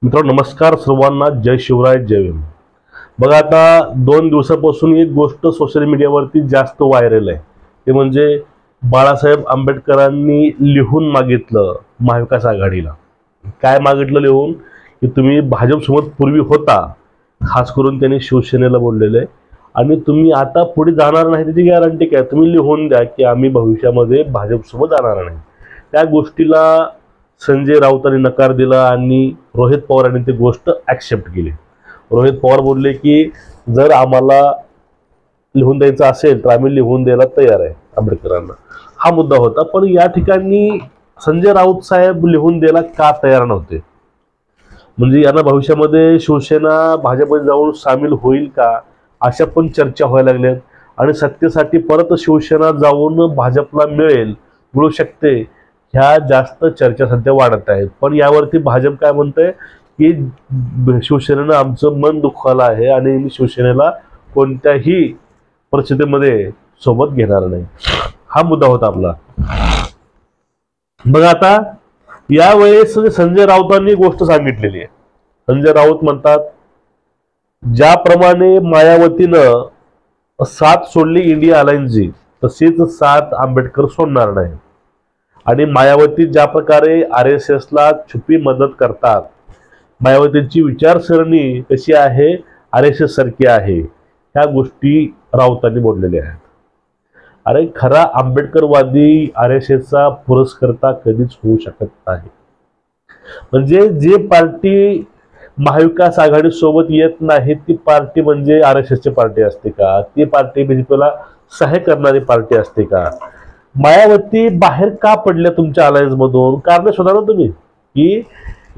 मित्रांनो नमस्कार सर्वांना, जय शिवराय, जय भीम. बघा, आता 2 दिवसापासून एक गोष्ट सोशल मीडियावरती जास्त व्हायरल आहे. ते म्हणजे बाळासाहेब आंबेडकरांनी लिहून मागितलं महाविकास आघाडीला. काय मागितलं लिहून? की तुम्ही भाजपसोबत पूर्वी होता, खास करून त्यांनी शिवसेनेला बोललेलं आहे, आणि तुम्ही आता पुढे जाणार नाही त्याची गॅरंटी काय? तुम्ही लिहून द्या की आम्ही भविष्यामध्ये भाजपसोबत जाणार नाही. त्या गोष्टीला संजय राऊतांनी नकार दिला आणि रोहित पवारांनी ती गोष्ट ॲक्सेप्ट केली. रोहित पवार बोलले की जर आम्हाला लिहून द्यायचं असेल तर आम्ही लिहून द्यायला तयार आहे आंबेडकरांना. हा मुद्दा होता. पण या ठिकाणी संजय राऊत साहेब लिहून द्यायला का तयार नव्हते? म्हणजे यांना भविष्यामध्ये शिवसेना भाजपमध्ये जाऊन सामील होईल का, अशा पण चर्चा व्हायला लागल्या. आणि सत्तेसाठी परत शिवसेना जाऊन भाजपला मिळू शकते, ह्या जास्त चर्चा सध्या वाढत आहेत. पण यावरती भाजप काय म्हणतंय की शिवसेनेनं आमचं मन दुखावलं आहे आणि शिवसेनेला कोणत्याही परिस्थितीमध्ये सोबत घेणार नाही. हा मुद्दा होता आपला. बघा, आता यावेळेस संजय राऊतांनी गोष्ट सांगितलेली आहे. संजय राऊत म्हणतात, ज्याप्रमाणे मायावतीनं साथ सोडली इंडिया अलायन्सची, तशीच साथ आंबेडकर सोडणार नाही. आणि मायावती ज्या प्रकारे RSSला छुपी मदत करतात, मायावतींची विचारसरणी कशी आहे, RSS सारखी आहे, ह्या गोष्टी राऊतांनी बोललेल्या आहेत. अरे, खरा आंबेडकरवादी RSSचा पुरस्कर्ता कधीच होऊ शकत नाही. म्हणजे जे पार्टी महाविकास आघाडी सोबत येत नाही ती पार्टी म्हणजे RSSची पार्टी असते का? ती पार्टी BJPला सहाय्य करणारी पार्टी असते का? मायावती बाहेर का पडल्या तुमच्या अलायन्स मधून? कारण शोधा ना तुम्ही. की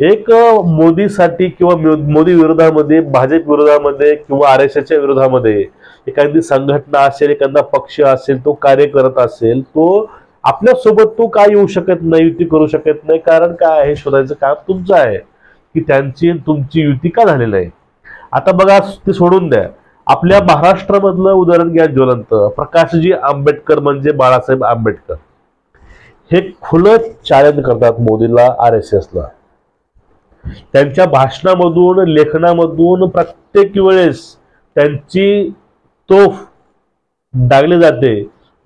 एक मोदीसाठी किंवा मोदी विरोधामध्ये, भाजप विरोधामध्ये किंवा RSSच्या विरोधामध्ये एखादी संघटना असेल, एखादा पक्ष असेल, तो कार्य करत असेल, तो आपल्यासोबत तो का येऊ शकत नाही, युती करू शकत नाही? कारण काय आहे शोधायचं काम तुमचं आहे की त्यांची तुमची युती का झालेली नाही. आता बघा, ते सोडून द्या. आपल्या महाराष्ट्रामधलं उदाहरण घ्या, ज्वलंत प्रकाशजी आंबेडकर म्हणजे बाळासाहेब आंबेडकर. हे खुलं चॅलेंज करतात मोदीला, RSSला. त्यांच्या भाषणामधून, लेखनामधून प्रत्येक वेळेस त्यांची तोफ डागली जाते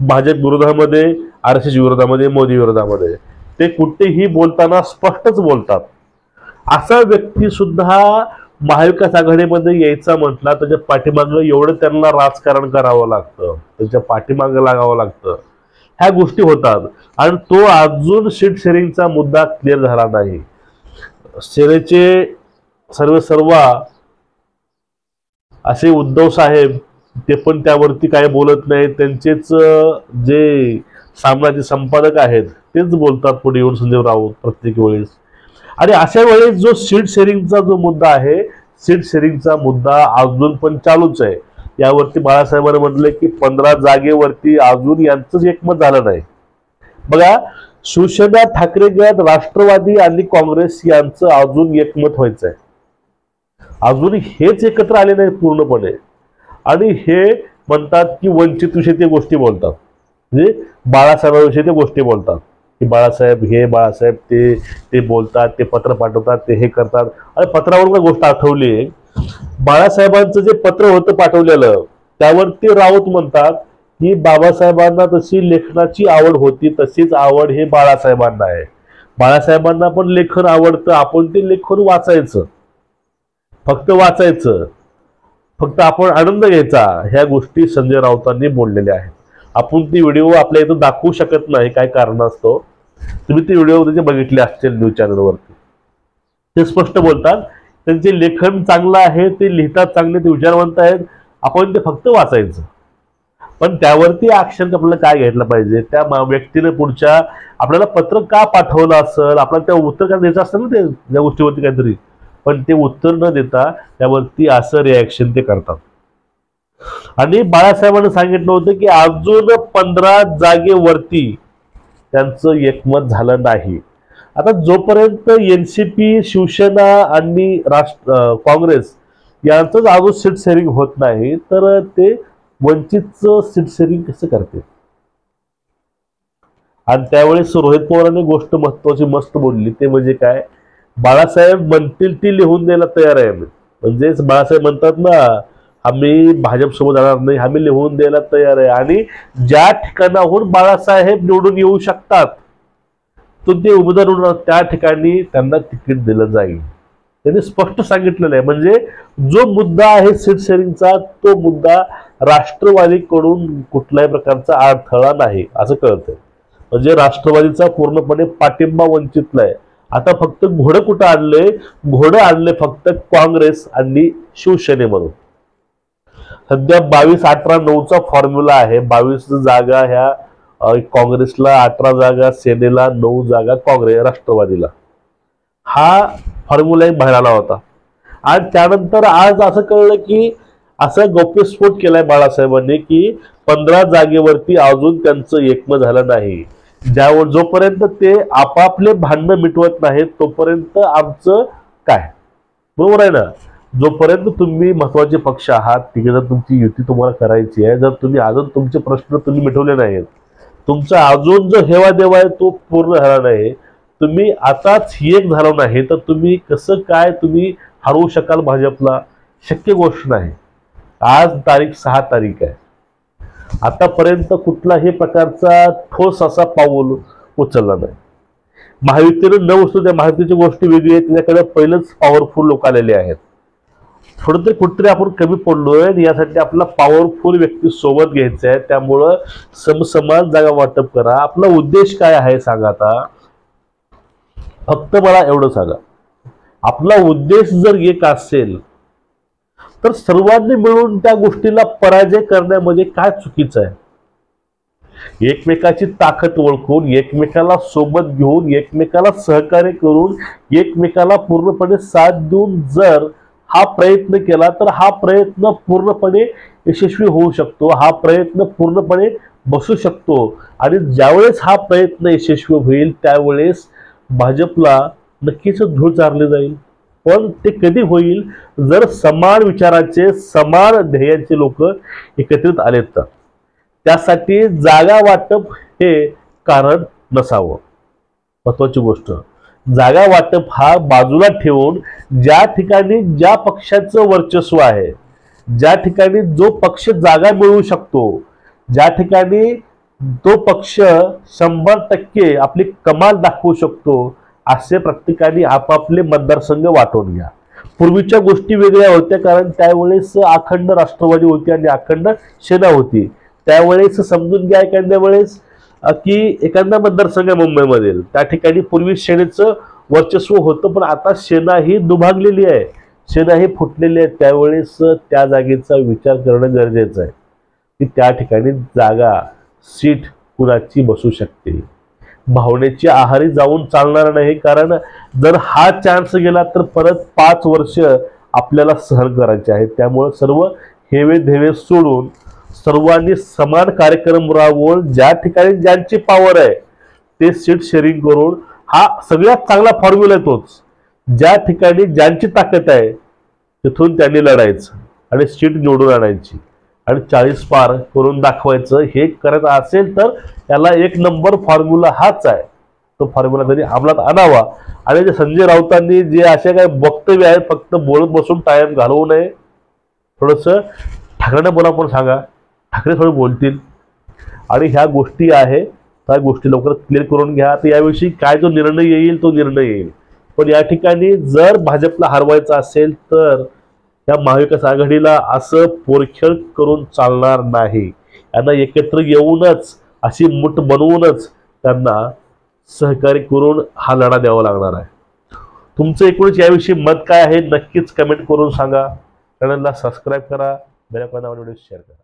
भाजप विरोधामध्ये, RSS विरोधामध्ये, मोदी विरोधामध्ये. ते कुठेही बोलताना स्पष्टच बोलतात. असा व्यक्ती सुद्धा महाविकास आघाडीमध्ये यायचा म्हटला, त्याच्या पाठीमागं एवढं त्यांना राजकारण करावं लागतं, त्याच्या पाठीमागं लागावं लागतं. ह्या गोष्टी होतात. आणि तो अजून सीट शेअरिंगचा मुद्दा क्लिअर झाला नाही. सेनेचे सर्व असे उद्धव साहेब, ते पण त्यावरती काय बोलत नाही. त्यांचेच जे सामनाचे संपादक आहेत तेच बोलतात पुढे येऊन, संजय राऊत प्रत्येक वेळेस. आणि अशा वेळेस जो सीट शेअरिंगचा जो मुद्दा आहे, सीट शेअरिंगचा मुद्दा अजून पण चालूच आहे. यावरती बाळासाहेबांनी म्हटलं की 15 जागेवरती अजून यांचंच एकमत झालं नाही. बघा, शिवसेना, ठाकरे गट, राष्ट्रवादी आणि काँग्रेस यांचं अजून एकमत व्हायचं आहे. अजून हेच एकत्र आले नाही पूर्णपणे. आणि हे म्हणतात की वंचितविषयी ते गोष्टी बोलतात, म्हणजे बाळासाहेबांविषयी ते गोष्टी बोलतात की बाळासाहेब हे, बाळासाहेब ते बोलतात, ते पत्र पाठवतात, ते हे करतात. आणि पत्रावर काय गोष्ट आठवली, बाळासाहेबांचं जे पत्र होतं पाठवलेलं, त्यावरती राऊत म्हणतात की बाबासाहेबांना तशी लेखनाची आवड होती, तशीच आवड हे बाळासाहेबांना आहे. बाळासाहेबांना पण लेखन आवडतं, आपण ते लेखन वाचायचं, फक्त वाचायचं, फक्त आपण आनंद घ्यायचा. ह्या गोष्टी संजय राऊतांनी बोललेल्या आहेत. आपण ती व्हिडिओ आपल्या इथं दाखवू शकत नाही, काय कारण असतो. तुम्ही ती व्हिडिओ त्याचे बघितले असतील न्यूज चॅनलवरती. ते स्पष्ट बोलतात, त्यांचे लेखन चांगलं आहे, ते लिहितात चांगले, ते विचारवंत आहेत, आपण ते फक्त वाचायचं. पण त्यावरती ऍक्शन आपल्याला काय घ्यायला पाहिजे? त्या व्यक्तीने पुढच्या आपल्याला पत्र का पाठवलं असेल, आपल्याला त्या उत्तर काय द्यायचं असतं ना, ते त्या गोष्टीवरती काहीतरी. पण ते उत्तर न देता त्यावरती असं रिॲक्शन ते करतात. आणि बाळासाहेबांनी सांगितलं होतं की अजून 15 जागेवरती त्यांचं एकमत झालं नाही. आता जोपर्यंत NCP, शिवसेना आणि काँग्रेस यांचंच अजून सीट शेअरिंग होत नाही, तर ते वंचितचं सीट शेअरिंग कसं करते? आणि त्यावेळेस रोहित पवारांनी गोष्ट महत्वाची मस्त बोलली, ते म्हणजे काय, बाळासाहेब म्हणतील ती लिहून द्यायला तयार आहे आम्ही. म्हणजेच बाळासाहेब म्हणतात ना, आम्ही भाजप सोबत जाणार नाही, आम्ही लिहून द्यायला तयार आहे. आणि ज्या ठिकाणाहून बाळासाहेब निवडून येऊ शकतात तो ते उमेदवार निवडून त्या ठिकाणी त्यांना तिकीट दिलं जाईल. त्यांनी स्पष्ट सांगितलेलं आहे. म्हणजे जो मुद्दा आहे सीट शेअरिंगचा, तो मुद्दा राष्ट्रवादीकडून कुठल्याही प्रकारचा अडथळा नाही असं कळतंय. म्हणजे राष्ट्रवादीचा पूर्णपणे पाठिंबा वंचितला आहे. आता फक्त घोडं कुठं आणले? घोडं आणले फक्त काँग्रेस आणि शिवसेनेमधून. सध्या 22-18-9चा फॉर्म्युला आहे. 22 जागा ह्या काँग्रेसला, 18 जागा सेनेला, 9 जागा राष्ट्रवादीला. हा फॉर्म्युला एक बाहेर आला होता. आणि त्यानंतर आज असं कळलं की असा गौप्यस्फोट केलाय बाळासाहेबांनी की 15 जागेवरती अजून त्यांचं एकमत झालं नाही. जोपर्यंत ते आपापले भांडणं मिटवत नाहीत तोपर्यंत आमचं काय, बरोबर आहे ना. जोपर्यंत तुम्ही महत्वाचे पक्ष आहात, तिकडे जर तुमची युती तुम्हाला करायची आहे, जर तुम्ही अजून तुमचे प्रश्न तुम्ही मिटवले नाहीत, तुमचा अजून जो हेवा देवा आहे तो पूर्ण झाला नाही, तुम्ही आताच एक झाला नाही, तर तुम्ही कसं काय तुम्ही हरवू शकाल भाजपला? शक्य गोष्ट नाही. आज 6 तारीख आहे. आतापर्यंत कुठलाही प्रकारचा ठोस असा पाऊल उचलला नाही. महायुतीनं न उचलू त्या महायुतीची गोष्टी वेगळी आहे. त्याच्याकडे पहिलेच पॉवरफुल लोक आलेले आहेत. थोडं तरी कुठतरी आपण कमी पडलोय. यासाठी आपला पॉवरफुल व्यक्ती सोबत घ्यायचा आहे. त्यामुळं समसमान जागा वाटप करा. आपला उद्देश काय आहे सांगा. आता फक्त मला एवढं सांगा, आपला उद्देश जर एक असेल तर सर्वांनी मिळून त्या गोष्टीला पराजय करण्यामध्ये काय चुकीचं आहे? एकमेकाची ताकद ओळखून, एकमेकाला सोबत घेऊन, एकमेकाला सहकार्य करून, एकमेकाला पूर्णपणे साथ देऊन जर हा प्रयत्न केला तर हा प्रयत्न पूर्णपणे यशस्वी होऊ शकतो. हा प्रयत्न पूर्णपणे बसू शकतो. आणि ज्यावेळेस हा प्रयत्न यशस्वी होईल त्यावेळेस भाजपला नक्कीच धूळ चारली जाईल. पण ते कधी होईल? जर समान विचाराचे, समान ध्येयाचे लोक एकत्रित आलेत तर. त्यासाठी जागा वाटप हे कारण नसावं. महत्वाची गोष्ट, जागा वाटप हा बाजूला ठेवून ज्या ठिकाणी ज्या पक्षाचं वर्चस्व आहे, ज्या ठिकाणी जो पक्ष जागा मिळवू शकतो, ज्या ठिकाणी तो पक्ष 100% आपली कमाल दाखवू शकतो, असे प्रत्येकाने आपापले मतदारसंघ वाटून घ्या. पूर्वीच्या गोष्टी वेगळ्या होत्या, कारण त्यावेळेस अखंड राष्ट्रवादी होती आणि अखंड सेना होती. त्यावेळेस समजून घ्या एखाद्या वेळेस की एखादा मतदारसंघ मुंबईमधील त्या ठिकाणी पूर्वी सेनेचं वर्चस्व होतं, पण आता सेना ही दुभागलेली आहे, सेना ही फुटलेली आहे. त्यावेळेस त्या जागेचा विचार करणं गरजेचं आहे की त्या ठिकाणी जागा, सीट कुणाची बसू शकते. भावनेची आहारी जाऊन चालणार नाही. कारण जर हा चान्स गेला तर परत 5 वर्ष आपल्याला सहन करायचे आहेत. त्यामुळे सर्व हेवे धेवे सोडून सर्वांनी समान कार्यक्रम राबवून ज्या ठिकाणी ज्यांची पॉवर आहे ते सीट शेअरिंग करून, हा सगळ्यात चांगला फॉर्म्युला आहे तोच. ज्या ठिकाणी ज्यांची ताकद आहे तिथून त्यांनी लढायचं आणि सीट निवडून आणायची आणि 40 पार करून दाखवायचं. हे करत असेल तर त्याला 1 नंबर फॉर्म्युला हाच आहे. तो फॉर्म्युला तरी अंमलात आणावा. आणि जे संजय राऊतांनी जे असे काही वक्तव्य आहेत, फक्त बोलत बसून टाइम घालवू नये. थोडंसं ठाकरेंना बोला, पण सांगा ठाकरे थोडे बोलतील. आणि ह्या गोष्टी आहे त्या गोष्टी लवकर क्लिअर करून घ्या. तर याविषयी काय जो निर्णय येईल तो निर्णय येईल. पण या ठिकाणी जर भाजपला हरवायचं असेल तर या महाविकास आघाडीला असं पोरखेळ करून चालणार नाही. यांना एकत्र येऊनच, अशी मुठ बनवूनच त्यांना सहकार्य करून हा लढा द्यावा लागणार आहे. तुमचं एकूणच याविषयी मत काय आहे नक्कीच कमेंट करून सांगा. चॅनलला सबस्क्राईब करा, बेल आयकॉन दाबून व्हिडिओ शेअर करा.